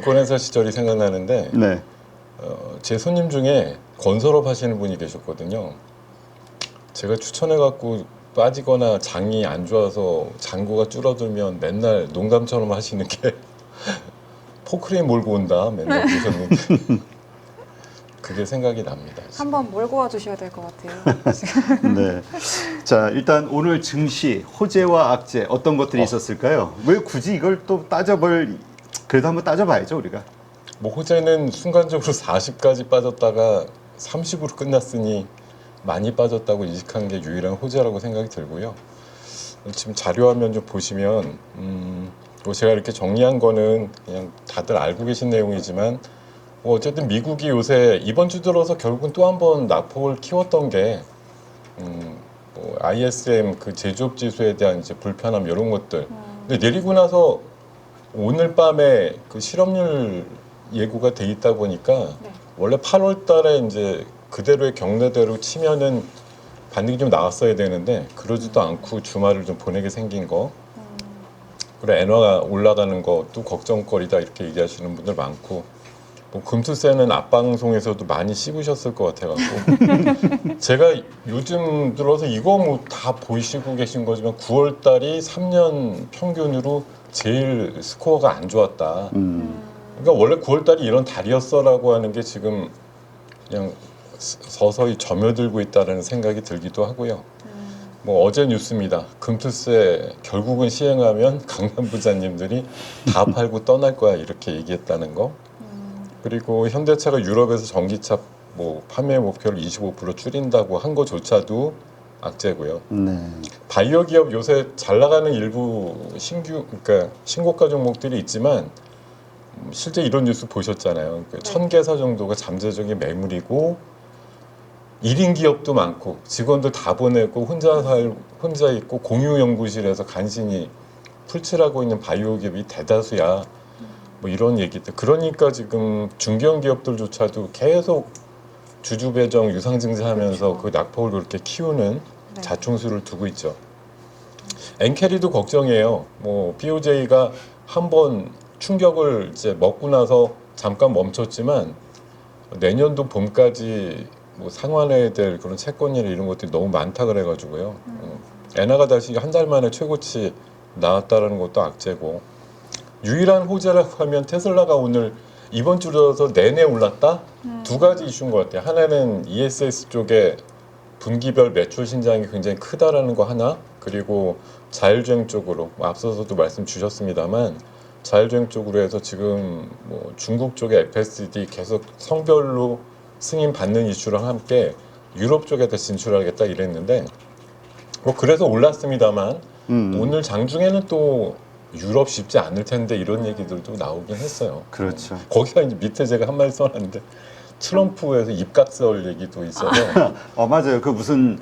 증권회사 시절이 생각나는데 네. 제 손님 중에 건설업 하시는 분이 계셨거든요. 제가 추천해갖고 빠지거나 장이 안 좋아서 잔고가 줄어들면 맨날 농담처럼 하시는 게 포크레인 몰고 온다 맨날 그러셨는데 그게 생각이 납니다. 지금. 한번 몰고 와 주셔야 될 것 같아요. 네. 자, 일단 오늘 증시 호재와 악재 어떤 것들이 있었을까요? 왜 굳이 이걸 또 그래도 한번 따져봐야죠, 우리가. 뭐 호재는 순간적으로 40까지 빠졌다가 30으로 끝났으니 많이 빠졌다고 인식한 게 유일한 호재라고 생각이 들고요. 지금 자료화면 좀 보시면 뭐 제가 이렇게 정리한 거는 그냥 다들 알고 계신 내용이지만 뭐 어쨌든 미국이 요새 이번 주 들어서 결국은 또 한 번 낙폭을 키웠던 게 뭐 ISM 그 제조업 지수에 대한 이제 불편함 이런 것들. 근데 내리고 나서 오늘 밤에 그 실업률 예고가 돼 있다 보니까 네. 원래 8월 달에 이제 그대로의 경례대로 치면은 반등이 좀 나왔어야 되는데 그러지도 않고 주말을 좀 보내게 생긴 거. 그래 엔화가 올라가는 것도 걱정거리다 이렇게 얘기하시는 분들 많고 뭐 금투세는 앞방송에서도 많이 씹으셨을 것 같아갖고 제가 요즘 들어서 이거 뭐 다 보시고 계신 거지만 9월 달이 3년 평균으로 제일 스코어가 안 좋았다. 그러니까 원래 9월 달이 이런 달이었어라고 하는 게 지금 그냥 서서히 점여들고 있다는 생각이 들기도 하고요. 뭐 어제 뉴스입니다. 금투세 결국은 시행하면 강남 부자님들이 다 팔고 떠날 거야 이렇게 얘기했다는 거. 그리고 현대차가 유럽에서 전기차 뭐 판매 목표를 25% 줄인다고 한 거조차도 악재고요. 네. 바이오 기업 요새 잘 나가는 일부 그러니까 신고가 종목들이 있지만 실제 이런 뉴스 보셨잖아요. 그 1000개사 정도가 잠재적인 매물이고 1인 기업도 많고 직원들 다 보내고 혼자 있고 공유 연구실에서 간신히 풀칠하고 있는 바이오 기업이 대다수야. 뭐 이런 얘기들. 그러니까 지금 중견 기업들조차도 계속 주주 배정 유상 증자하면서 그 낙폭을 그렇게 키우는 자충수를 두고 있죠. 엔캐리도 걱정이에요. 뭐 BOJ가 한번 충격을 이제 먹고 나서 잠깐 멈췄지만 내년도 봄까지 뭐 상환해야 될 그런 채권이나 이런 것들이 너무 많다 그래가지고요. 엔화가 다시 한 달 만에 최고치 나왔다라는 것도 악재고 유일한 호재라고 하면 테슬라가 오늘 이번 주 들어서 내내 올랐다? 두 가지 이슈인 것 같아요. 하나는 ESS 쪽에 분기별 매출 신장이 굉장히 크다라는 거 하나, 그리고 자율주행 쪽으로 앞서서도 말씀 주셨습니다만 자율주행 쪽으로 해서 지금 뭐 중국 쪽의 FSD 계속 성별로 승인 받는 이슈랑 함께 유럽 쪽에다 진출하겠다 이랬는데 뭐 그래서 올랐습니다만 오늘 장중에는 또 유럽 쉽지 않을 텐데 이런 얘기들도 나오긴 했어요. 그렇죠. 거기가 이제 밑에 제가 한 마디 써놨는데 트럼프에서 입각 설 얘기도 있어서 맞아요. 그 무슨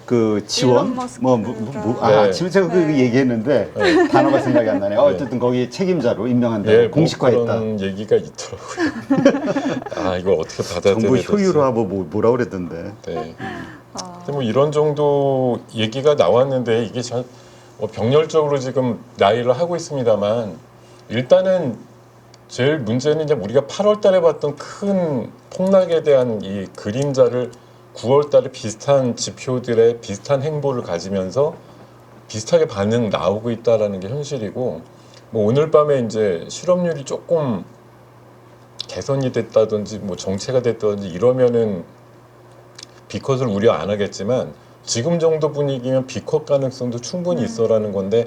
그 지원 머스크가. 아침에 제가 그 얘기했는데 단어가 생각이 안 나네요. 어쨌든 거기 책임자로 임명한다. 예, 공식화했다. 뭐 그런 얘기가 있더라고요. 아 이걸 어떻게 받아들여야 정부 될지. 효율화 뭐라 그랬던데. 네. 근데 뭐 이런 정도 얘기가 나왔는데 이게 참 병렬적으로 지금 나이를 하고 있습니다만 일단은 제일 문제는 이제 우리가 8월 달에 봤던 큰 폭락에 대한 이 그림자를 9월 달에 비슷한 지표들의 비슷한 행보를 가지면서 비슷하게 반응 나오고 있다라는 게 현실이고 뭐 오늘 밤에 이제 실업률이 조금 개선이 됐다든지 뭐 정체가 됐다든지 이러면은 B컷을 우려 안 하겠지만 지금 정도 분위기면 B컷 가능성도 충분히 있어라는 건데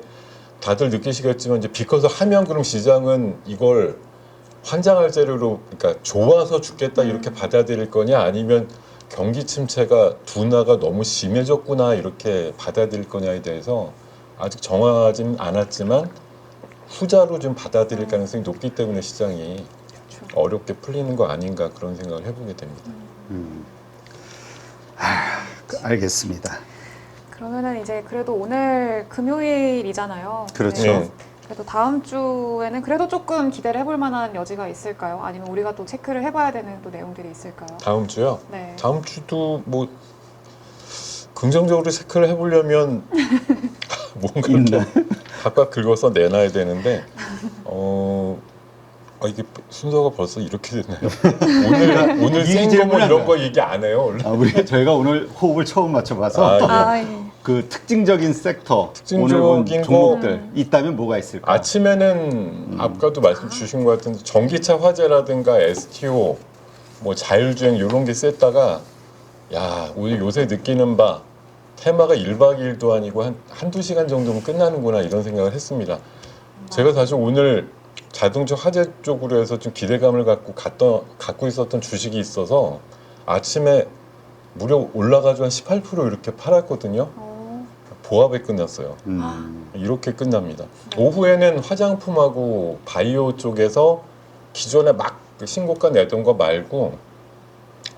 다들 느끼시겠지만 이제 B컷을 하면 그럼 시장은 이걸 환장할 재료로 그러니까 좋아서 죽겠다 이렇게 받아들일 거냐 아니면 경기 침체가 둔화가 너무 심해졌구나 이렇게 받아들일 거냐에 대해서 아직 정하진 않았지만 후자로 좀 받아들일 가능성이 높기 때문에 시장이 어렵게 풀리는 거 아닌가 그런 생각을 해보게 됩니다. 알겠습니다. 그러면은 이제 그래도 오늘 금요일이잖아요. 그렇죠. 네. 그래도 다음 주에는 그래도 조금 기대를 해볼 만한 여지가 있을까요? 아니면 우리가 또 체크를 해봐야 되는 또 내용들이 있을까요? 다음 주요? 네. 다음 주도 뭐 긍정적으로 체크를 해보려면 뭔가 이렇게 각각 긁어서 내놔야 되는데 이게 순서가 벌써 이렇게 됐나요? 오늘 이 센 거 뭐 질문 이런 안 거 얘기 안 해요. 원래. 저희가 오늘 호흡을 처음 맞춰봐서 아, 예. 아, 예. 그 특징적인 섹터, 특징적인 오늘 본 거- 종목들 있다면 뭐가 있을까요? 아침에는 아까도 말씀 주신 것 같은데 전기차 화재라든가 STO, 뭐 자율주행 이런 게 셌다가 야 오늘 요새 느끼는 바 테마가 1박 2일도 아니고 한두 시간 정도면 끝나는구나 이런 생각을 했습니다. 제가 사실 오늘 자동차 화재 쪽으로 해서 좀 기대감을 갖고 있었던 주식이 있어서 아침에 무려 올라가지고 한 18% 이렇게 팔았거든요. 보합에 끝났어요. 이렇게 끝납니다. 오후에는 화장품하고 바이오 쪽에서 기존에 막그 신고가 내던 거 말고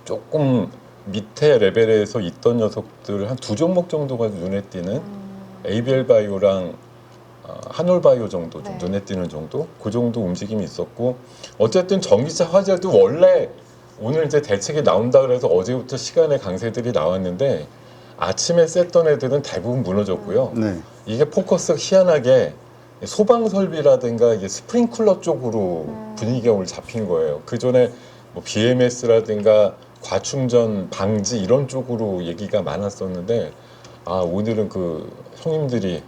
조금 밑에 레벨에서 있던 녀석들 한 두 종목 정도가 눈에 띄는 ABL 바이오랑 한올 바이오 정도 좀 네. 눈에 띄는 정도 그 정도 움직임이 있었고 어쨌든 전기차 화재도 원래 오늘 이제 대책이 나온다 그래서 어제부터 시간에 강세들이 나왔는데 아침에 셌던 애들은 대부분 무너졌고요. 네. 이게 포커스가 희한하게 소방 설비라든가 이게 스프링클러 쪽으로 분위기가 오늘 잡힌 거예요. 그 전에 뭐 BMS라든가 과충전 방지 이런 쪽으로 얘기가 많았었는데 아 오늘은 그 형님들이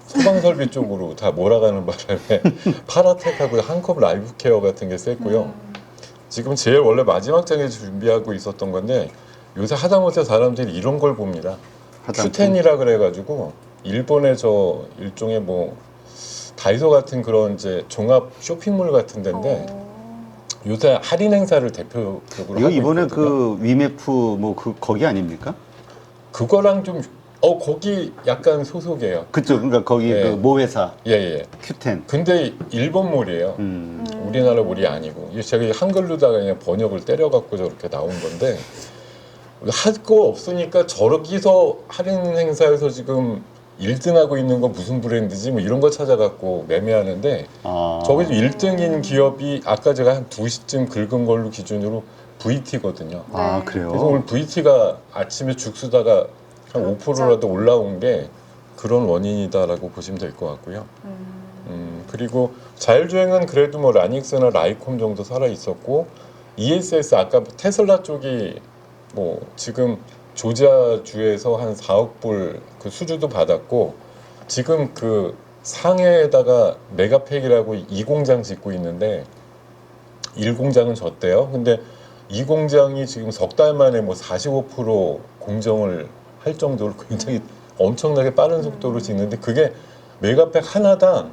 소방 설비 쪽으로 다 몰아가는 바람에 파라텍하고 한컵 라이프 케어 같은 게 셌고요. 지금 제일 원래 마지막 장에 준비하고 있었던 건데 요새 하다못해 사람들이 이런 걸 봅니다. 화장품? Q10이라 그래가지고 일본의 저 일종의 뭐 다이소 같은 그런 이제 종합 쇼핑몰 같은 데인데 요새 할인 행사를 대표적으로 이거 하고 이번에 있거든요. 그 위메프 뭐 그 거기 아닙니까? 그거랑 좀 거기 약간 소속이에요. 그쪽 그러니까 거기 네. 그 모회사 예예. Q10. 근데 일본몰이에요. 우리나라 몰이 아니고 이게 제가 한글로다가 그냥 번역을 때려갖고 저렇게 나온 건데 할 거 없으니까 저기서 할인 행사에서 지금 1등하고 있는 거 무슨 브랜드지 뭐 이런 거 찾아갖고 매매하는데 아. 저기서 1등인 기업이 아까 제가 한 2시쯤 긁은 걸로 기준으로 VT거든요. 아 네. 그래요. 그래서 오늘 VT가 아침에 죽 쓰다가 한 5%라도 올라온 게 그런 원인이다라고 보시면 될 것 같고요. 그리고 자율주행은 그래도 뭐 라닉스나 라이콤 정도 살아 있었고 ESS 아까 테슬라 쪽이 뭐 지금 조지아주에서 한 4억 불 그 수주도 받았고 지금 그 상해에다가 메가팩이라고 2공장 짓고 있는데 1공장은 졌대요. 근데 2공장이 지금 석 달 만에 뭐 45% 공정을 할 정도로 굉장히 엄청나게 빠른 속도로 짓는데 그게 메가팩 하나당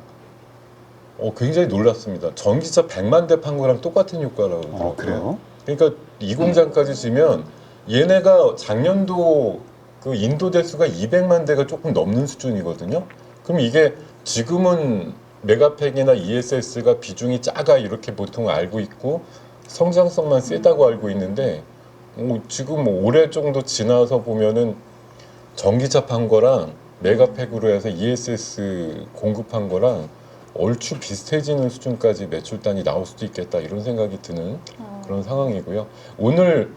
굉장히 놀랐습니다. 전기차 100만 대 판 거랑 똑같은 효과라고 그러더라고요. 그래요? 그러니까 2공장까지 지면 얘네가 작년도 그 인도 대수가 200만 대가 조금 넘는 수준이거든요. 그럼 이게 지금은 메가팩이나 ESS가 비중이 작아 이렇게 보통 알고 있고 성장성만 세다고 알고 있는데 지금 뭐 올해 정도 지나서 보면은 전기차 판 거랑 메가팩으로 해서 ESS 공급한 거랑 얼추 비슷해지는 수준까지 매출단이 나올 수도 있겠다 이런 생각이 드는 그런 상황이고요. 오늘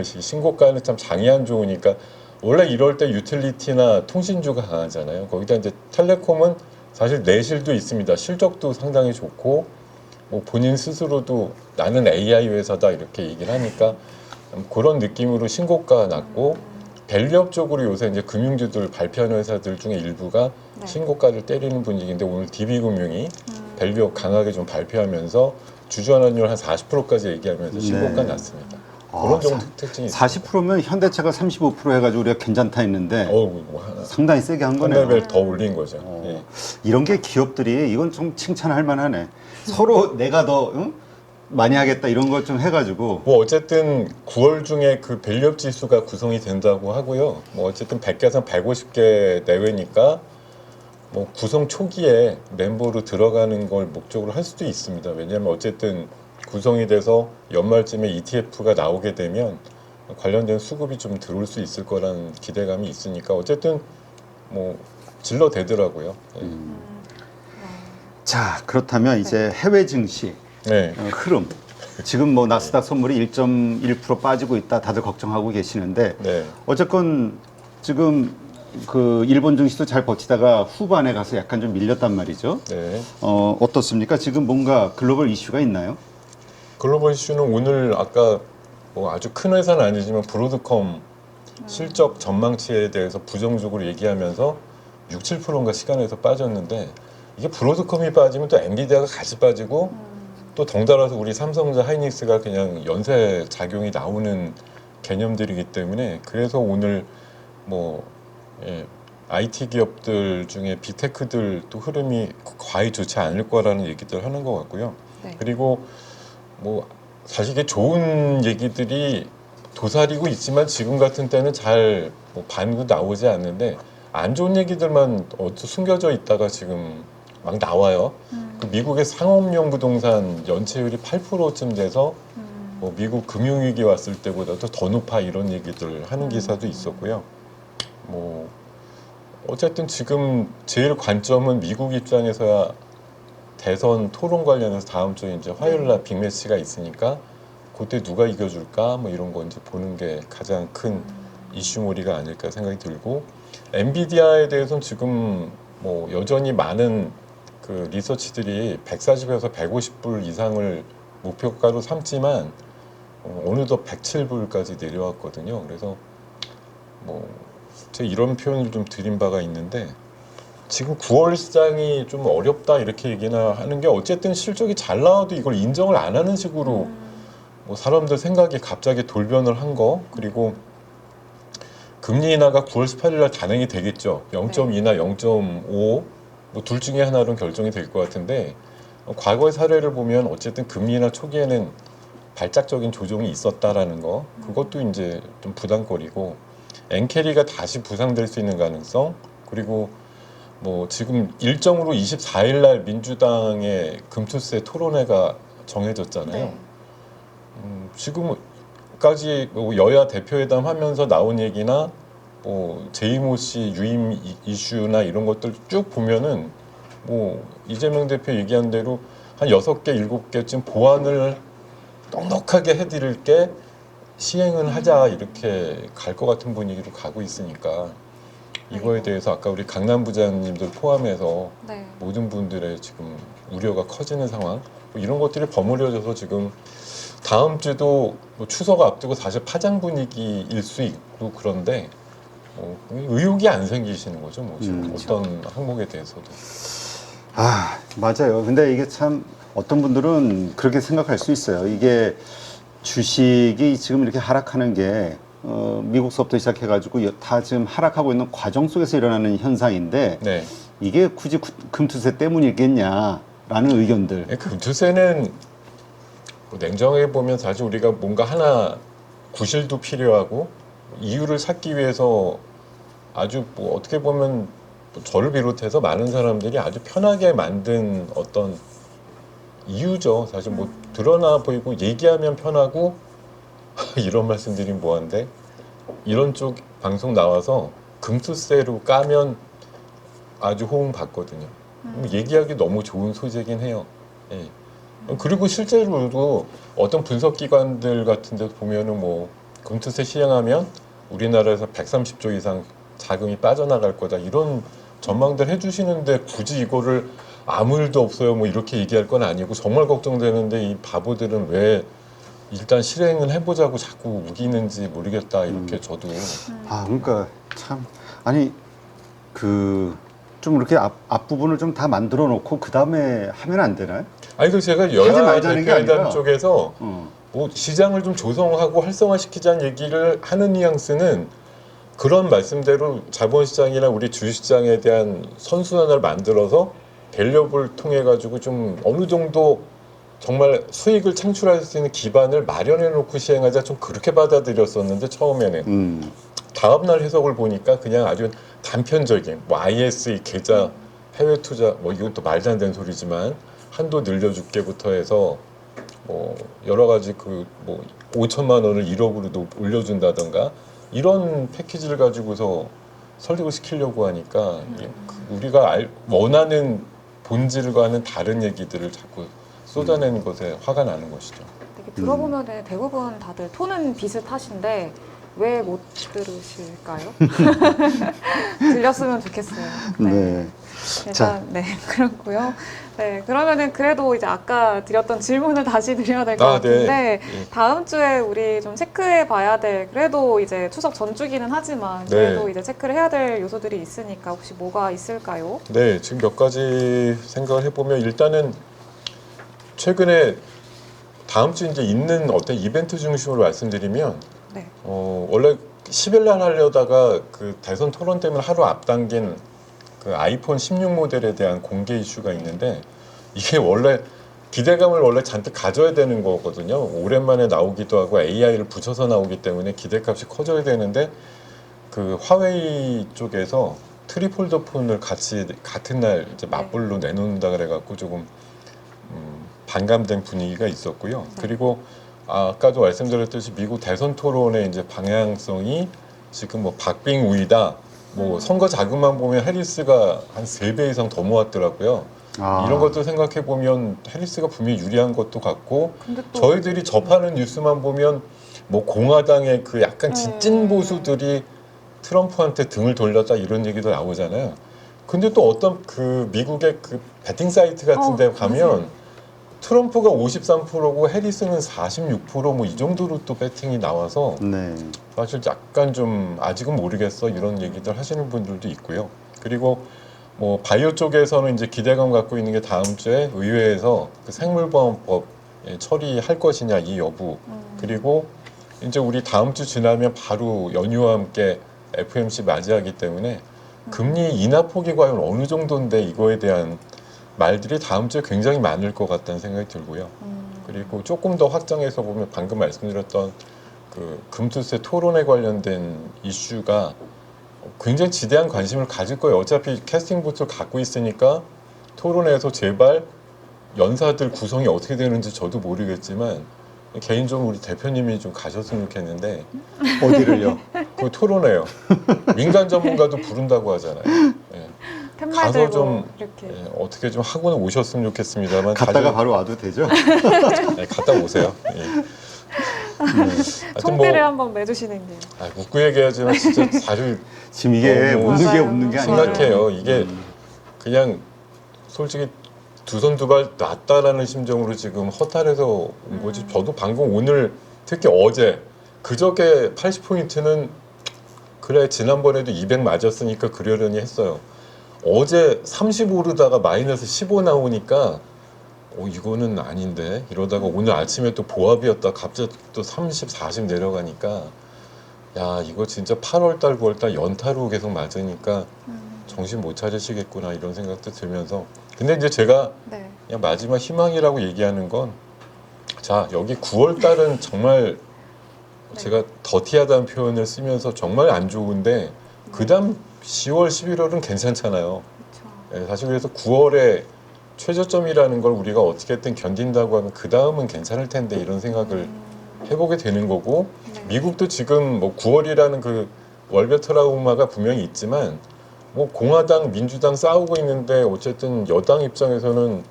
신고가는 참 장이 안 좋으니까 원래 이럴 때 유틸리티나 통신주가 강하잖아요. 거기다 이제 텔레콤은 사실 내실도 있습니다. 실적도 상당히 좋고 뭐 본인 스스로도 나는 AI 회사다 이렇게 얘기를 하니까 그런 느낌으로 신고가 났고 밸류업 쪽으로 요새 이제 금융주들 발표하는 회사들 중에 일부가 네. 신고가를 때리는 분위기인데 오늘 DB금융이 밸류업 강하게 좀 발표하면서 주주환원율 한 40%까지 얘기하면서 신고가 네. 났습니다. 아, 그런 정도 특징이 있습니다. 40%면 현대차가 35% 해가지고 우리가 괜찮다 했는데 상당히 세게 한 한 거네요. 레벨 더 올린 거죠. 어. 예. 이런 게 기업들이 이건 좀 칭찬할 만하네. 서로 내가 더 많이 하겠다 이런 걸 좀 해가지고 뭐 어쨌든 9월 중에 그 밸류업 지수가 구성이 된다고 하고요. 뭐 어쨌든 100개에서 150개 내외니까 뭐 구성 초기에 멤버로 들어가는 걸 목적으로 할 수도 있습니다. 왜냐하면 어쨌든 구성이 돼서 연말쯤에 ETF가 나오게 되면 관련된 수급이 좀 들어올 수 있을 거라는 기대감이 있으니까 어쨌든 뭐 질러대더라고요. 예. 자 그렇다면 이제 해외 증시 네. 흐름 지금 뭐 나스닥 선물이 1.1% 빠지고 있다 다들 걱정하고 계시는데 네. 어쨌건 지금 그 일본 증시도 잘 버티다가 후반에 가서 약간 좀 밀렸단 말이죠. 네. 어떻습니까? 지금 뭔가 글로벌 이슈가 있나요? 글로벌 이슈는 오늘 아까 뭐 아주 큰 회사는 아니지만 브로드컴 실적 전망치에 대해서 부정적으로 얘기하면서 6, 7%인가 시간에서 빠졌는데 이게 브로드컴이 빠지면 또 엔비디아가 같이 빠지고 또 덩달아서 우리 삼성전자 하이닉스가 그냥 연쇄 작용이 나오는 개념들이기 때문에 그래서 오늘 뭐 IT 기업들 중에 빅테크들 또 흐름이 과히 좋지 않을 거라는 얘기들 하는 것 같고요. 네. 그리고 뭐 사실 이게 좋은 얘기들이 도사리고 있지만 지금 같은 때는 잘 뭐 반응도 나오지 않는데 안 좋은 얘기들만 숨겨져 있다가 지금 막 나와요. 그 미국의 상업용 부동산 연체율이 8%쯤 돼서 뭐 미국 금융위기 왔을 때보다도 더 높아 이런 얘기들 하는 기사도 있었고요. 뭐 어쨌든 지금 제일 관점은 미국 입장에서야 대선 토론 관련해서 다음 주에 이제 화요일 날 빅매치가 있으니까 그때 누가 이겨줄까 뭐 이런 거 이제 보는 게 가장 큰 이슈몰이가 아닐까 생각이 들고 엔비디아에 대해서는 지금 뭐 여전히 많은 그 리서치들이 140에서 150불 이상을 목표가로 삼지만 어느덧 107불까지 내려왔거든요. 그래서 뭐 제가 이런 표현을 좀 드린 바가 있는데 지금 9월 시장이 좀 어렵다 이렇게 얘기나 하는 게 어쨌든 실적이 잘 나와도 이걸 인정을 안 하는 식으로 뭐 사람들 생각이 갑자기 돌변을 한 거 그리고 금리 인하가 9월 18일 날 단행이 되겠죠. 0.2나 0.5 뭐 둘 중에 하나는 결정이 될 것 같은데 과거의 사례를 보면 어쨌든 금리 인하 초기에는 발작적인 조정이 있었다라는 거 그것도 이제 좀 부담거리고 엔캐리가 다시 부상될 수 있는 가능성 그리고 뭐 지금 일정으로 24일 날 민주당의 금투세 토론회가 정해졌잖아요. 네. 지금까지 뭐 여야 대표회담 하면서 나온 얘기나 뭐 제이모 씨 유임 이슈나 이런 것들 쭉 보면은 뭐 이재명 대표 얘기한 대로 한 6개, 7개쯤 보완을 넉넉하게 해드릴게 시행은 하자 이렇게 갈 것 같은 분위기로 가고 있으니까 이거에 대해서 아까 우리 강남 부장님들 포함해서 네. 모든 분들의 지금 우려가 커지는 상황 뭐 이런 것들이 버무려져서 지금 다음 주도 뭐 추석 앞두고 사실 파장 분위기일 수 있고 그런데 의욕이 안 생기시는 거죠 뭐 지금 어떤 항목에 대해서도 아, 맞아요. 근데 이게 참 어떤 분들은 그렇게 생각할 수 있어요. 이게 주식이 지금 이렇게 하락하는 게 미국서부터 시작해가지고 다 지금 하락하고 있는 과정 속에서 일어나는 현상인데 네. 이게 굳이 금투세 때문이겠냐라는 의견들. 금투세는 뭐 냉정하게 보면 사실 우리가 뭔가 하나 구실도 필요하고 이유를 찾기 위해서 아주 뭐 어떻게 보면 저를 비롯해서 많은 사람들이 아주 편하게 만든 어떤 이유죠. 사실 뭐 드러나 보이고 얘기하면 편하고 이런 말씀드리면 뭐한데 이런 쪽 방송 나와서 금투세로 까면 아주 호응 받거든요. 얘기하기 너무 좋은 소재긴 해요. 예. 그리고 실제로도 어떤 분석기관들 같은 데 보면은 뭐 금투세 시행하면 우리나라에서 130조 이상 자금이 빠져나갈 거다 이런 전망들 해주시는데 굳이 이거를 아무 일도 없어요 뭐 이렇게 얘기할 건 아니고 정말 걱정되는데 이 바보들은 왜 일단 실행을 해보자고 자꾸 우기는지 모르겠다 이렇게 저도 아, 그러니까 참 아니 그 좀 이렇게 앞부분을 좀 다 만들어 놓고 그 다음에 하면 안 되나요? 아니 그 제가 하지 여야 말자는 게 대표회담 아니라. 쪽에서 뭐 시장을 좀 조성하고 활성화시키자는 얘기를 하는 뉘앙스는 그런 말씀대로 자본시장이나 우리 주식시장에 대한 선순환을 만들어서 밸류업을 통해 가지고 좀 어느 정도 정말 수익을 창출할 수 있는 기반을 마련해 놓고 시행하자 좀 그렇게 받아들였었는데 처음에는 다음날 해석을 보니까 그냥 아주 단편적인 뭐 ISE 계좌 해외 투자 뭐 이것도 말도 안 되는 소리지만 한도 늘려줄게부터 해서 뭐 여러 가지 그 뭐 5천만 원을 1억으로도 올려준다던가 이런 패키지를 가지고서 설득을 시키려고 하니까 우리가 원하는 본질과는 다른 얘기들을 자꾸 쏟아내는 것에 화가 나는 것이죠. 되게 들어보면은 대부분 다들 톤은 비슷하신데 왜 못 들으실까요? 들렸으면 좋겠어요. 네. 일단 네 그렇고요. 네 그러면은 그래도 이제 아까 드렸던 질문을 다시 드려야 될 것 네. 같은데 예. 다음 주에 우리 좀 체크해 봐야 될 그래도 이제 추석 전주기는 하지만 그래도 네. 이제 체크를 해야 될 요소들이 있으니까 혹시 뭐가 있을까요? 네, 지금 몇 가지 생각을 해보면 일단은 최근에 다음 주 이제 있는 어떤 이벤트 중심으로 말씀드리면 네. 원래 10일 날 하려다가 그 대선 토론 때문에 하루 앞당긴 그 아이폰 16 모델에 대한 공개 이슈가 있는데 이게 원래 기대감을 원래 잔뜩 가져야 되는 거거든요. 오랜만에 나오기도 하고 AI를 붙여서 나오기 때문에 기대값이 커져야 되는데 그 화웨이 쪽에서 트리폴더 폰을 같은 날 이제 맞불로 내놓는다 그래갖고 조금 반감된 분위기가 있었고요. 그리고 아까도 말씀드렸듯이 미국 대선 토론의 이제 방향성이 지금 뭐 박빙 우위다. 뭐 선거 자금만 보면 해리스가 한 3배 이상 더 모았더라고요. 이런 것도 생각해 보면 해리스가 분명히 유리한 것도 같고 근데 또 저희들이 접하는 뉴스만 보면 뭐 공화당의 그 약간 찐 보수들이 트럼프한테 등을 돌렸다 이런 얘기도 나오잖아요. 근데 또 어떤 그 미국의 그 베팅 사이트 같은 데 가면 맞아요. 트럼프가 53%고 해리스는 46%뭐 이 정도로 또 배팅이 나와서 네. 사실 약간 좀 아직은 모르겠어 이런 얘기들 하시는 분들도 있고요. 그리고 뭐 바이오 쪽에서는 이제 기대감 갖고 있는 게 다음 주에 의회에서 그 생물보험법 처리할 것이냐 이 여부 그리고 이제 우리 다음 주 지나면 바로 연휴와 함께 FOMC 맞이하기 때문에 금리 인하 폭이 과연 어느 정도인데 이거에 대한 말들이 다음 주에 굉장히 많을 것 같다는 생각이 들고요. 그리고 조금 더 확장해서 보면 방금 말씀드렸던 그 금투세 토론에 관련된 이슈가 굉장히 지대한 관심을 가질 거예요. 어차피 캐스팅 보트를 갖고 있으니까 토론에서 제발 연사들 구성이 어떻게 되는지 저도 모르겠지만 개인적으로 우리 대표님이 좀 가셨으면 좋겠는데 어디를요? 그 토론회요. 민간 전문가도 부른다고 하잖아요. 예. 팻말 가서 들고 좀 이렇게 예, 어떻게 좀 하고는 오셨으면 좋겠습니다만 갔다가 다들 바로 와도 되죠? 예, 갔다 오세요. 예. 하여튼 총대를 한번 매주시는 게 웃고 얘기하지만 진짜 사실 지금 이게 너무 웃는 게 맞아요. 웃는 게 아니죠. 심각해요. 이게 그냥 솔직히 두 손 두 발 놨다라는 심정으로 지금 허탈해서 온 거지. 저도 방금 오늘 특히 어제 그저께 80포인트는 그래 지난번에도 200 맞았으니까 그러려니 했어요. 어제 30 오르다가 마이너스 15 나오니까 이거는 아닌데 이러다가 오늘 아침에 또 보합이었다 갑자기 또 30, 40 내려가니까 야 이거 진짜 8월달 9월달 연타로 계속 맞으니까 정신 못 차리시겠구나 이런 생각도 들면서 근데 이제 제가 네. 그냥 마지막 희망이라고 얘기하는 건 자 여기 9월달은 정말 제가 더티하다는 표현을 쓰면서 정말 안 좋은데 그 다음 10월, 11월은 괜찮잖아요. 그렇죠. 사실 그래서 9월에 최저점이라는 걸 우리가 어떻게든 견딘다고 하면 그 다음은 괜찮을 텐데 이런 생각을 해보게 되는 거고 네. 미국도 지금 뭐 9월이라는 그 월별 트라우마가 분명히 있지만 뭐 공화당, 민주당 싸우고 있는데 어쨌든 여당 입장에서는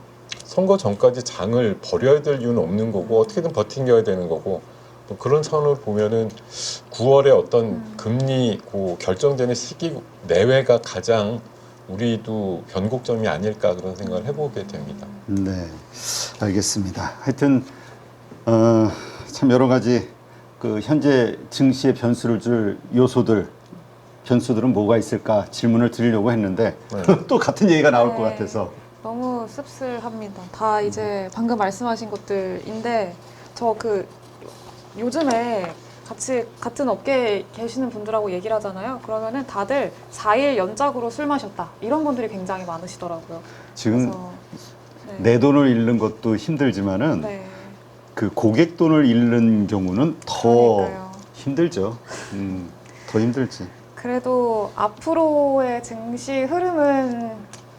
선거 전까지 장을 벌여야 될 이유는 없는 거고 어떻게든 버팅겨야 되는 거고 뭐 그런 차원으로 보면은 9월에 어떤 금리 고 결정되는 시기 내외가 가장 우리도 변곡점이 아닐까 그런 생각을 해보게 됩니다. 네, 알겠습니다. 하여튼 참 여러 가지 그 현재 증시의 변수를 줄 요소들, 변수들은 뭐가 있을까 질문을 드리려고 했는데 네. 또 같은 얘기가 나올 것 네. 같아서 너무 씁쓸합니다. 다 이제 방금 말씀하신 것들인데 저 그 요즘에 같은 업계에 계시는 분들하고 얘기를 하잖아요. 그러면은 다들 4일 연작으로 술 마셨다 이런 분들이 굉장히 많으시더라고요. 지금 그래서, 내 돈을 잃는 것도 힘들지만은 네. 그 고객 돈을 잃는 경우는 더 그러니까요. 힘들죠. 더 힘들지. 그래도 앞으로의 증시 흐름은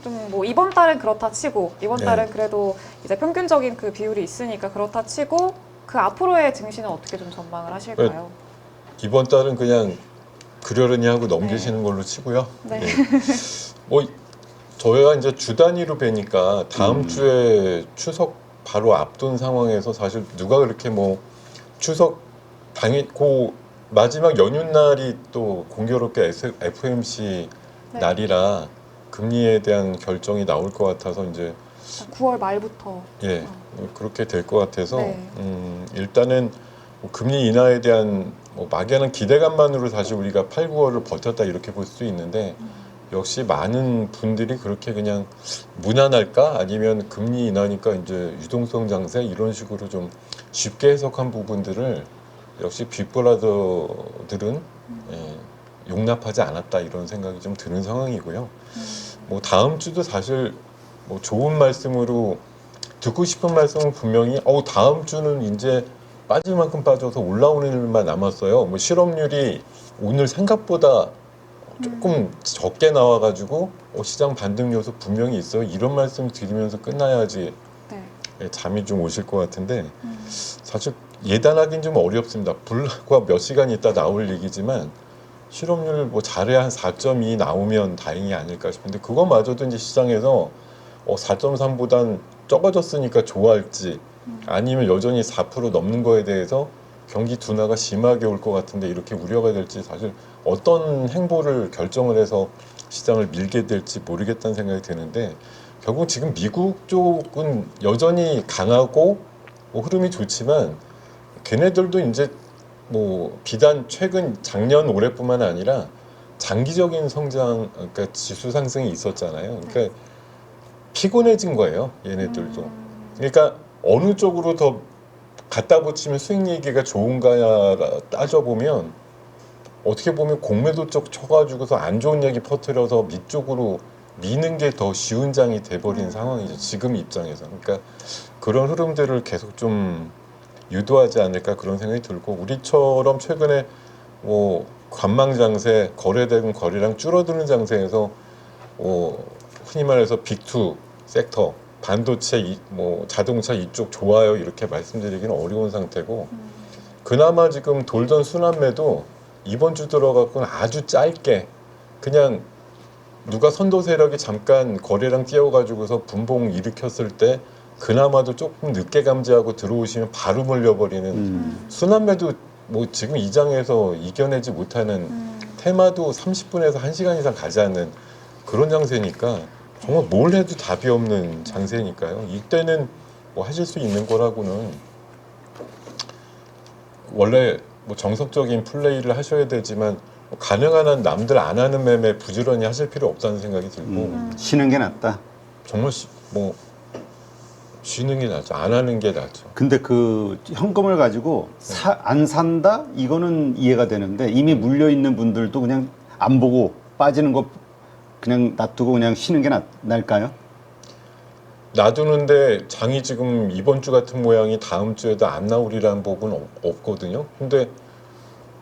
좀 뭐 이번 달은 그렇다 치고 이번 네. 달은 그래도 이제 평균적인 그 비율이 있으니까 그렇다 치고 그 앞으로의 증시는 어떻게 좀 전망을 하실까요? 이번 달은 그냥 그러려니 하고 넘기시는 걸로 치고요. 네. 예. 뭐 저희가 이제 주 단위로 뵈니까 다음 주에 추석 바로 앞둔 상황에서 사실 누가 그렇게 뭐 추석 당일 고 마지막 연휴 날이 또 공교롭게 FOMC 네. 날이라 금리에 대한 결정이 나올 것 같아서 이제 9월 말부터. 예 그렇게 될 것 같아서 네. 일단은 뭐 금리 인하에 대한 뭐 막연한 기대감만으로 사실 우리가 8, 9월을 버텼다 이렇게 볼 수 있는데 역시 많은 분들이 그렇게 그냥 무난할까 아니면 금리 인하니까 이제 유동성 장세 이런 식으로 좀 쉽게 해석한 부분들을 역시 빅브라더들은 예, 용납하지 않았다 이런 생각이 좀 드는 상황이고요. 뭐 다음 주도 사실 뭐 좋은 말씀으로 듣고 싶은 말씀은 분명히 다음 주는 이제 빠질 만큼 빠져서 올라오는 일만 남았어요. 뭐 실업률이 오늘 생각보다 조금 적게 나와가지고 시장 반등 요소 분명히 있어요. 이런 말씀 드리면서 끝나야지 네. 예, 잠이 좀 오실 것 같은데 사실 예단하기는 좀 어렵습니다. 불과 몇 시간 있다 나올 얘기지만 실업률 뭐 잘해야 한 4.2 나오면 다행이 아닐까 싶은데 그거마저도 이제 시장에서 4.3보단 적어졌으니까 좋아할지 아니면 여전히 4% 넘는 거에 대해서 경기 둔화가 심하게 올 것 같은데 이렇게 우려가 될지 사실 어떤 행보를 결정을 해서 시장을 밀게 될지 모르겠다는 생각이 드는데 결국 지금 미국 쪽은 여전히 강하고 뭐 흐름이 좋지만 걔네들도 이제 뭐 비단 최근 작년 올해뿐만 아니라 장기적인 성장 그러니까 지수 상승이 있었잖아요. 그러니까 피곤해진 거예요. 얘네들도. 그러니까 어느 쪽으로 더 갖다 붙이면 수익 얘기가 좋은가 따져보면 어떻게 보면 공매도 쪽 쳐가지고서 안 좋은 얘기 퍼뜨려서 밑쪽으로 미는 게 더 쉬운 장이 돼버린 상황이죠. 지금 입장에서. 그러니까 그런 흐름들을 계속 좀 유도하지 않을까 그런 생각이 들고 우리처럼 최근에 뭐 관망 장세, 거래되는 거래량 줄어드는 장세에서 흔히 말해서 빅2 섹터, 반도체, 뭐 자동차 이쪽 좋아요 이렇게 말씀드리기는 어려운 상태고 그나마 지금 돌던 순환매도 이번 주 들어갖고는 아주 짧게 그냥 누가 선도 세력이 잠깐 거래량 띄워가지고서 분봉 일으켰을 때 그나마도 조금 늦게 감지하고 들어오시면 바로 몰려버리는 순환매도 뭐 지금 이 장에서 이겨내지 못하는 테마도 30분에서 1시간 이상 가지 않는 그런 장세니까 정말 뭘 해도 답이 없는 장세니까요. 이때는 뭐 하실 수 있는 거라고는 원래 뭐 정석적인 플레이를 하셔야 되지만 가능한 한 남들 안 하는 매매 부지런히 하실 필요 없다는 생각이 들고 쉬는 게 낫다. 정말 뭐 쉬는 게 낫죠. 안 하는 게 낫죠. 근데 그 현금을 가지고 안 산다? 이거는 이해가 되는데 이미 물려 있는 분들도 그냥 안 보고 빠지는 거 그냥 놔두고 그냥 쉬는 게 나을까요? 놔두는데 장이 지금 이번 주 같은 모양이 다음 주에도 안 나오리라는 법은 없거든요. 근데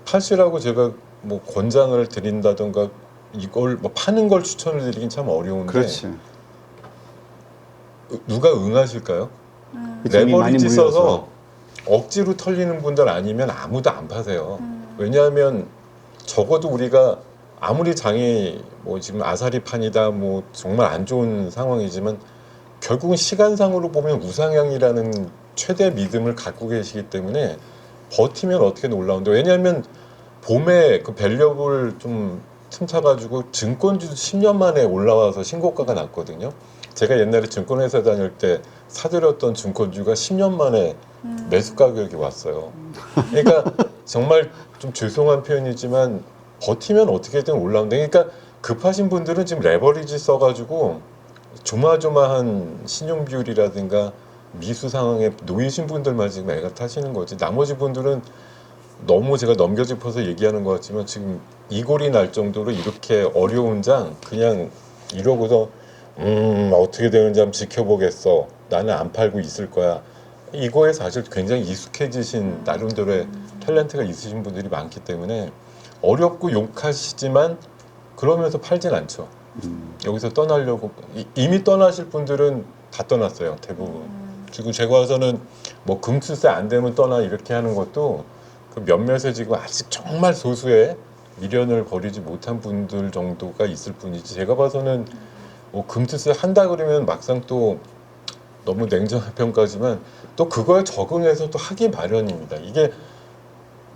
파시라고 제가 뭐 권장을 드린다던가 이걸 뭐 파는 걸 추천을 드리긴 참 어려운데 그렇지. 누가 응하실까요? 그치, 이미 많이 레버리지 물려서. 써서 억지로 털리는 분들 아니면 아무도 안 파세요. 왜냐하면 적어도 우리가 아무리 장이 뭐 지금 아사리판이다 뭐 정말 안 좋은 상황이지만 결국은 시간상으로 보면 우상향이라는 최대 믿음을 갖고 계시기 때문에 버티면 어떻게든 올라오는데 왜냐하면 봄에 그 밸류업을 좀 틈타가지고 증권주도 10년 만에 올라와서 신고가가 났거든요. 제가 옛날에 증권회사 다닐 때 사들였던 증권주가 10년 만에 매수 가격이 왔어요. 그러니까 정말 좀 죄송한 표현이지만 버티면 어떻게든 올라오는데 그러니까 급하신 분들은 지금 레버리지 써가지고 조마조마한 신용 비율이라든가 미수 상황에 놓이신 분들만 지금 애가 타시는 거지 나머지 분들은 너무 제가 넘겨짚어서 얘기하는 것 같지만 지금 이골이 날 정도로 이렇게 어려운 장 그냥 이러고서 어떻게 되는지 한번 지켜보겠어 나는 안 팔고 있을 거야 이거에 사실 굉장히 익숙해지신 나름대로의 탤런트가 있으신 분들이 많기 때문에 어렵고 욕하시지만 그러면서 팔진 않죠. 여기서 떠나려고 이미 떠나실 분들은 다 떠났어요 대부분. 그리고 제가 와서는 뭐 금수세 안 되면 떠나 이렇게 하는 것도 그 몇몇에 지금 아직 정말 소수의 미련을 버리지 못한 분들 정도가 있을 뿐이지 제가 봐서는 뭐 금투세 한다 그러면 막상 또 너무 냉정한 평가지만 또 그거에 적응해서 또 하기 마련입니다. 이게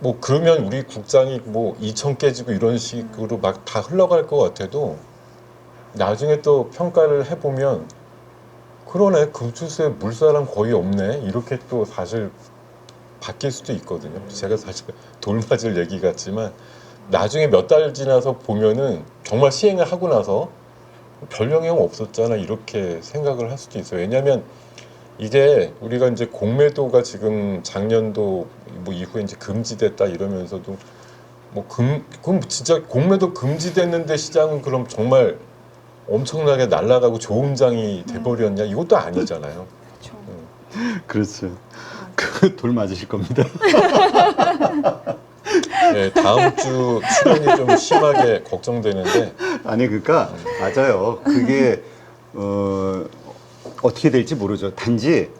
뭐 그러면 우리 국장이 뭐 2천 깨지고 이런 식으로 막 다 흘러갈 것 같아도 나중에 또 평가를 해보면 그러네 금수수에 물사람 거의 없네 이렇게 또 사실 바뀔 수도 있거든요. 제가 사실 돌맞을 얘기 같지만 나중에 몇 달 지나서 보면은 정말 시행을 하고 나서 별 영향 없었잖아 이렇게 생각을 할 수도 있어요. 왜냐하면 이게 우리가 이제 공매도가 지금 작년도 뭐 이후에 이제 금지됐다 이러면서도 그럼 진짜 공매도 금지됐는데 시장은 그럼 정말 엄청나게 날아가고 좋은 장이 돼버렸냐 이것도 아니잖아요. 그렇죠. 그렇죠. 그 돌 맞으실 겁니다. 네, 다음 주 출연이 좀 심하게 걱정되는데 아니 그러니까 맞아요. 그게 어떻게 될지 모르죠. 단지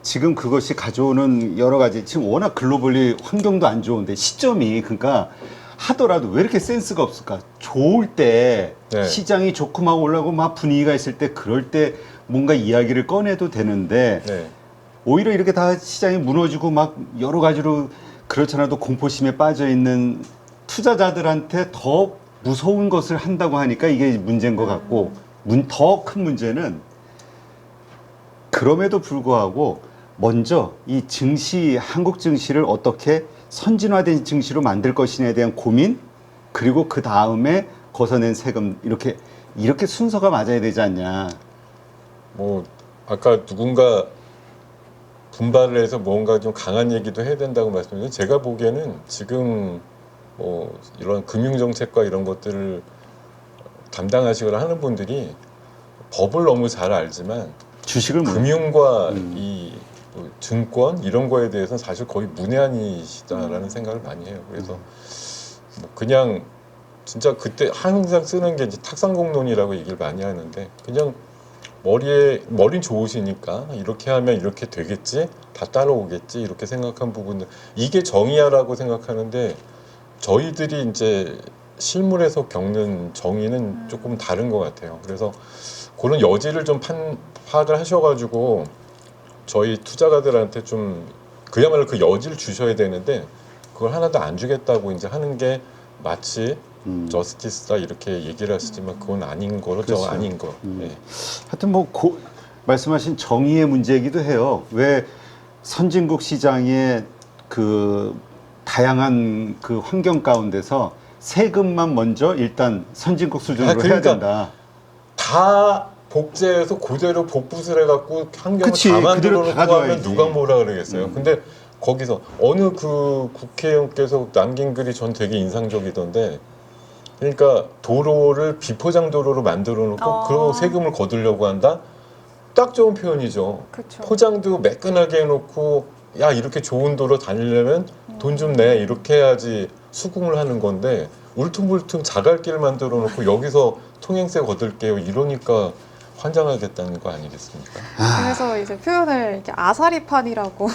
지금 그것이 가져오는 여러 가지 지금 워낙 글로벌리 환경도 안 좋은데 시점이 그러니까 하더라도 왜 이렇게 센스가 없을까? 좋을 때 네. 시장이 좋고 막 올라오고 막 분위기가 있을 때 그럴 때 뭔가 이야기를 꺼내도 되는데 네, 오히려 이렇게 다 시장이 무너지고 막 여러 가지로 그렇잖아도 공포심에 빠져 있는 투자자들한테 더 무서운 것을 한다고 하니까 이게 문제인 것 같고 더 큰 문제는 그럼에도 불구하고 먼저 이 증시 한국 증시를 어떻게 선진화된 증시로 만들 것이냐에 대한 고민 그리고 그 다음에 거둬낸 세금 이렇게 순서가 맞아야 되지 않냐. 뭐 아까 누군가 분발을 해서 뭔가 좀 강한 얘기도 해야 된다고 말씀드렸는데 제가 보기에는 지금 뭐 이런 금융정책과 이런 것들을 담당하시거나 하는 분들이 법을 너무 잘 알지만 주식을 금융과 이뭐 증권 이런 거에 대해서는 사실 거의 문외한이시다라는 생각을 많이 해요. 그래서 뭐 그냥 진짜 그때 항상 쓰는 게 이제 탁상공론이라고 얘기를 많이 하는데 그냥 머리 좋으시니까 이렇게 하면 이렇게 되겠지 다 따라오겠지 이렇게 생각한 부분들 이게 정의야라고 생각하는데 저희들이 이제 실물에서 겪는 정의는 조금 다른 것 같아요. 그래서 그런 여지를 좀 파악을 하셔가지고 저희 투자가들한테 좀 그야말로 그 여지를 주셔야 되는데 그걸 하나도 안 주겠다고 이제 하는 게 마치 저스티스다 이렇게 얘기를 하시지만 그건 아닌 거죠. 그렇죠. 아닌 거. 예. 하여튼 뭐 말씀하신 정의의 문제이기도 해요. 왜 선진국 시장의 그 다양한 그 환경 가운데서 세금만 먼저 일단 선진국 수준으로 그러니까 해야 된다. 다 복제해서 그대로 복붙을 해갖고 환경을 그치, 다 그대로 만들어 다 놓고 하면 가져와야지. 누가 뭐라 그러겠어요. 근데 거기서 어느 그 국회의원께서 남긴 글이 전 되게 인상적이던데 그러니까 도로를 비포장 도로로 만들어 놓고 그리고 세금을 거두려고 한다? 딱 좋은 표현이죠. 그렇죠. 포장도 매끈하게 해놓고 야 이렇게 좋은 도로 다니려면 돈 좀 내 이렇게 해야지 수긍을 하는 건데 울퉁불퉁 자갈길 만들어 놓고 여기서 통행세 거둘게요 이러니까 환장하겠다는 거 아니겠습니까? 그래서 이제 표현을 이렇게 아사리판이라고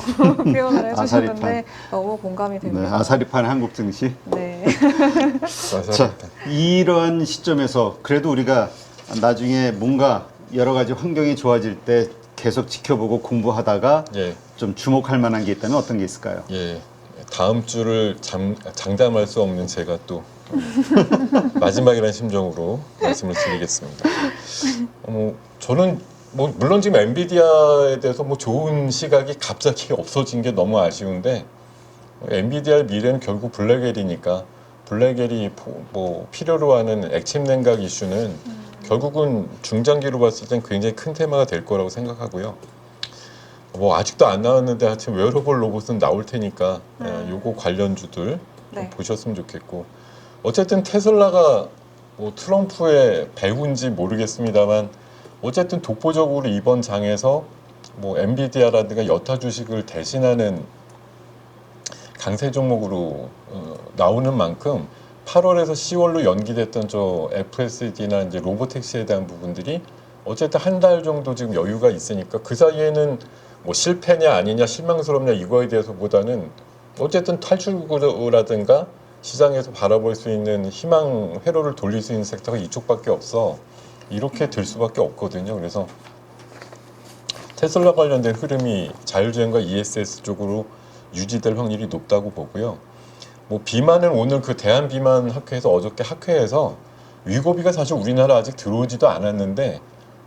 표현을 해주셨는데 아사리판. 너무 공감이 네, 됩니다. 아사리판 한국 증시. 네. 자, 이런 시점에서 그래도 우리가 나중에 뭔가 여러 가지 환경이 좋아질 때 계속 지켜보고 공부하다가 예, 좀 주목할 만한 게 있다면 어떤 게 있을까요? 예. 다음 주를 장담할 수 없는 제가 또 마지막이라는 심정으로 말씀을 드리겠습니다. 저는 뭐 물론 지금 엔비디아에 대해서 뭐 좋은 시각이 갑자기 없어진 게 너무 아쉬운데 엔비디아의 미래는 결국 블랙웰이니까 블랙웰이 뭐 필요로 하는 액침 냉각 이슈는 결국은 중장기로 봤을 땐 굉장히 큰 테마가 될 거라고 생각하고요. 뭐 아직도 안 나왔는데 하여튼 웨어러블 로봇은 나올 테니까 요거 관련주들 좀 네. 보셨으면 좋겠고 어쨌든 테슬라가 뭐 트럼프의 배후인지 모르겠습니다만 어쨌든 독보적으로 이번 장에서 뭐 엔비디아라든가 여타 주식을 대신하는 강세 종목으로 나오는 만큼 8월에서 10월로 연기됐던 저 FSD나 이제 로보택시에 대한 부분들이 어쨌든 한 달 정도 지금 여유가 있으니까 그 사이에는 뭐 실패냐 아니냐 실망스럽냐 이거에 대해서보다는 어쨌든 탈출구라든가 시장에서 바라볼 수 있는 희망 회로를 돌릴 수 있는 섹터가 이쪽밖에 없어 이렇게 될 수밖에 없거든요. 그래서 테슬라 관련된 흐름이 자율주행과 ESS 쪽으로 유지될 확률이 높다고 보고요. 뭐 비만은 오늘 그 대한비만학회에서 어저께 학회에서 위고비가 사실 우리나라 아직 들어오지도 않았는데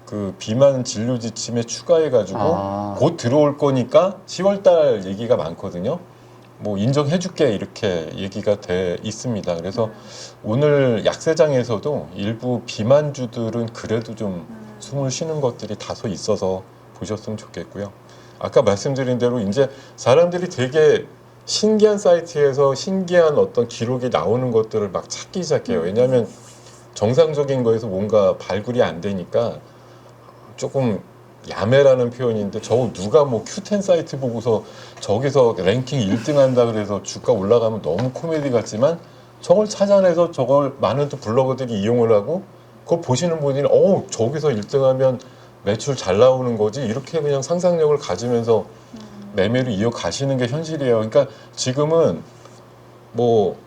그 비만 진료 지침에 추가해가지고 아. 곧 들어올 거니까 10월달 얘기가 많거든요. 뭐 인정해줄게 이렇게 얘기가 돼 있습니다. 그래서 오늘 약세장에서도 일부 비만주들은 그래도 좀 숨을 쉬는 것들이 다소 있어서 보셨으면 좋겠고요. 아까 말씀드린 대로 이제 사람들이 되게 신기한 사이트에서 신기한 어떤 기록이 나오는 것들을 막 찾기 시작해요. 왜냐하면 정상적인 거에서 뭔가 발굴이 안 되니까 조금 야매라는 표현인데 저 누가 뭐 Q10 사이트 보고서 저기서 랭킹 1등 한다 그래서 주가 올라가면 너무 코미디 같지만 저걸 찾아내서 저걸 많은 또 블로거들이 이용을 하고 그걸 보시는 분이 저기서 1등하면 매출 잘 나오는 거지 이렇게 그냥 상상력을 가지면서 매매를 이어가시는 게 현실이에요. 그러니까 지금은 뭐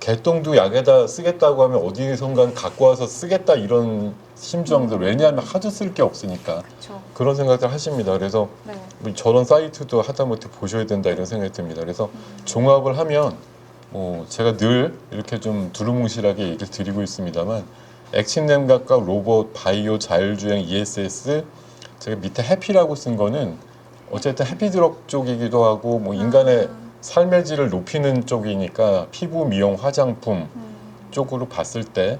개똥도 약에다 쓰겠다고 하면 어디선가 갖고 와서 쓰겠다 이런 심정들 왜냐하면 하도 쓸 게 없으니까 그렇죠. 그런 생각들 하십니다. 그래서 네. 저런 사이트도 하다못해 보셔야 된다 이런 생각이 듭니다. 그래서 종합을 하면 제가 늘 이렇게 좀 두루뭉실하게 얘기를 드리고 있습니다만 액침 냉각과 로봇, 바이오, 자율주행, ESS 제가 밑에 해피라고 쓴 거는 어쨌든 해피드럭 쪽이기도 하고 뭐 인간의 삶의 질을 높이는 쪽이니까 피부 미용 화장품 쪽으로 봤을 때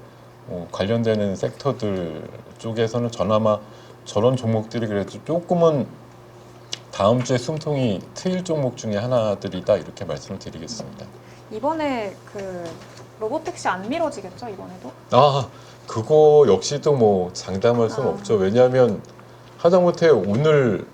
관련되는 섹터들 쪽에서는 저나마 저런 종목들이 그래도 조금은 다음 주에 숨통이 트일 종목 중에 하나들이다 이렇게 말씀을 드리겠습니다. 이번에 그 로보택시 안 미뤄지겠죠 이번에도? 아 그거 역시도 뭐 장담할 수는 없죠. 왜냐하면 하다못해 오늘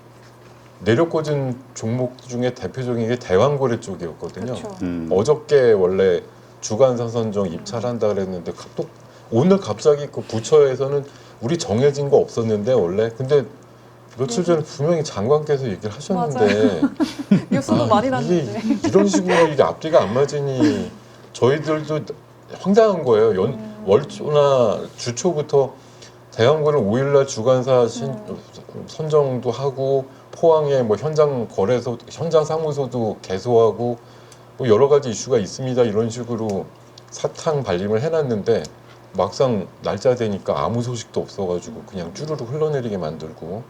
내려꽂은 종목 중에 대표적인 게 대왕거래 쪽이었거든요. 그렇죠. 어저께 원래 주간선 선정 입찰한다 그랬는데 또 오늘 갑자기 그 부처에서는 우리 정해진 거 없었는데 원래 근데 며칠 전에 분명히 장관께서 얘기를 하셨는데 뉴스도 많이 이게 났는데. 이런 식으로 이게 앞뒤가 안 맞으니 저희들도 황당한 거예요. 월초나 주초부터 대왕거래 5일날 주간사 선정도 하고 포항에 뭐 현장 거래소, 현장 사무소도 개소하고 뭐 여러 가지 이슈가 있습니다. 이런 식으로 사탕 발림을 해놨는데 막상 날짜 되니까 아무 소식도 없어가지고 그냥 쭈루룩 흘러내리게 만들고